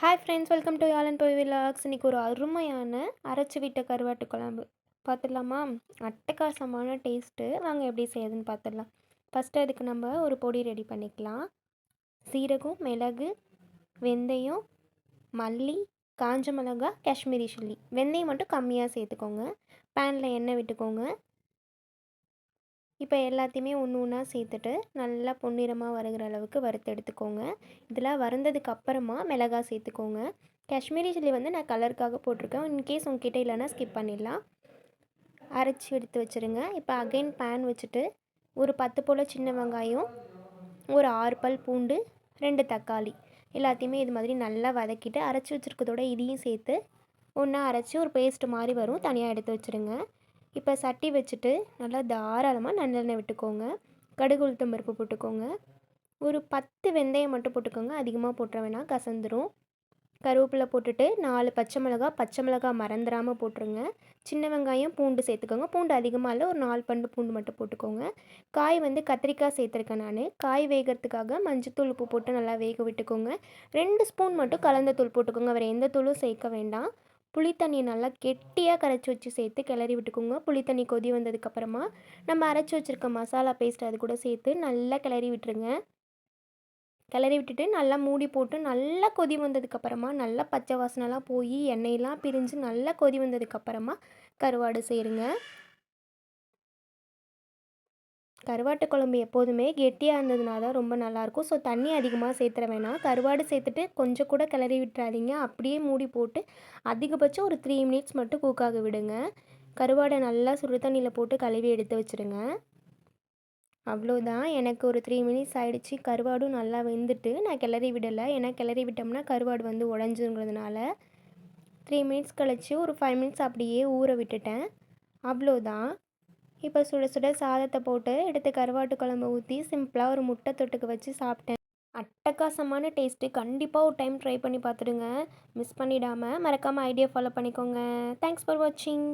Hi friends, welcome to Yazhan போய் vlogs. இன்றைக்கி ஒரு அருமையான அரைச்சி விட்ட கருவாட்டு குழம்பு பார்த்துடலாமா? அட்டகாசமான டேஸ்ட்டு. வாங்க எப்படி செய்யுதுன்னு பார்த்துடலாம். ஃபஸ்ட்டு அதுக்கு நம்ம ஒரு பொடி ரெடி பண்ணிக்கலாம். சீரகம், மிளகு, வெந்தயம், மல்லி, காஞ்ச மிளகா, காஷ்மீரி சில்லி. வெந்தயம் மட்டும் கம்மியாக சேர்த்துக்கோங்க. பேனில் எண்ணெய் விட்டுக்கோங்க. இப்போ எல்லாத்தையுமே ஒன்று ஒன்றா சேர்த்துட்டு நல்லா பொன்னிறமாக வருகிற அளவுக்கு வறுத்து எடுத்துக்கோங்க. இதெல்லாம் வறுந்ததுக்கு அப்புறமா மிளகா சேர்த்துக்கோங்க. காஷ்மீரி சில்லி வந்து நான் கலருக்காக போட்டிருக்கேன். இன்கேஸ் உங்ககிட்ட இல்லைன்னா ஸ்கிப் பண்ணிடலாம். அரைச்சி எடுத்து வச்சுருங்க. இப்போ அகைன் பேன் வச்சுட்டு ஒரு 10 போல் சின்ன வெங்காயம், ஒரு 6 பல் பூண்டு, 2 தக்காளி எல்லாத்தையுமே இது மாதிரி நல்லா வதக்கிட்டு அரைச்சி வச்சுருக்கதோட இதையும் சேர்த்து ஒன்றா அரைச்சி ஒரு பேஸ்ட்டு மாதிரி வரும், தனியாக எடுத்து வச்சுருங்க. இப்போ சட்டி வச்சுட்டு நல்லா தாராளமாக நல்லெண்ணெய் விட்டுக்கோங்க. கடுகு உளுத்தம் பருப்பு போட்டுக்கோங்க. ஒரு 10 வெந்தயம் மட்டும் போட்டுக்கோங்க, அதிகமாக போட்டுற வேணாம், கசந்துரும். கருவேப்பிலை போட்டுட்டு 4 பச்சை மிளகா மறந்துடாமல் போட்டுருங்க. சின்ன வெங்காயம், பூண்டு சேர்த்துக்கோங்க. பூண்டு அதிகமாக இல்லை, ஒரு 4 பண்டு பூண்டு மட்டும் போட்டுக்கோங்க. காய் வந்து கத்திரிக்காய் சேர்த்துருக்கேன் நான். காய் வேகிறதுக்காக மஞ்சத்தூள் உப்பு போட்டு நல்லா வேக விட்டுக்கோங்க. 2 ஸ்பூன் மட்டும் கலந்த தூள் போட்டுக்கோங்க, வேறு எந்த தூளும் சேர்க்க வேண்டாம். புளித்தண்ணி நல்லா கெட்டியாக கரைச்சி வச்சு சேர்த்து கிளறி விட்டுக்கோங்க. புளித்தண்ணி கொதி வந்ததுக்கப்புறமா நம்ம அரைச்சி வச்சுருக்க மசாலா பேஸ்ட் அது கூட சேர்த்து நல்லா கிளறி விட்டுருங்க. கிளறி விட்டுட்டு நல்லா மூடி போட்டு நல்லா கொதி வந்ததுக்கப்புறமா நல்லா பச்சை வாசனைலாம் போய் எண்ணெயெல்லாம் பிரிஞ்சு நல்லா கொதி வந்ததுக்கப்புறமா கருவாடு சேருங்க. கருவாட்டு குழம்பு எப்போதுமே கெட்டியாக இருந்ததுனா தான் ரொம்ப நல்லாயிருக்கும். ஸோ தண்ணி அதிகமாக சேர்த்துற வேணாம். கருவாடு சேர்த்துட்டு கொஞ்சம் கூட கிளறி விட்டுறாதீங்க. அப்படியே மூடி போட்டு அதிகபட்சம் ஒரு 3 மினிட்ஸ் மட்டும் குக்காக விடுங்க. கருவாடை நல்லா சுடு தண்ணியில் போட்டு கழுவி எடுத்து வச்சுருங்க. அவ்வளோதான், எனக்கு ஒரு 3 மினிட்ஸ் ஆகிடுச்சு. கருவாடும் நல்லா வெந்துட்டு நான் கிளறி விடலை, ஏன்னா கிளறி விட்டோம்னா கருவாடு வந்து உடஞ்சுங்கிறதுனால 3 மினிட்ஸ் கழித்து ஒரு 5 மினிட்ஸ் அப்படியே ஊற விட்டுட்டேன். அவ்வளோதான். இப்போ சுட சுட சாதத்தை போட்டு எடுத்து கருவாட்டு குழம்பு ஊற்றி சிம்பிளாக ஒரு முட்டை தொட்டுக்கு வச்சு சாப்பிட்டேன். அட்டகாசமான டேஸ்ட்டு. கண்டிப்பாக ஒரு டைம் ட்ரை பண்ணி பார்த்துடுங்க. மிஸ் பண்ணிடாமல் மறக்காமல் ஐடியா ஃபாலோ பண்ணிக்கோங்க. தேங்க்ஸ் ஃபார் வாட்சிங்.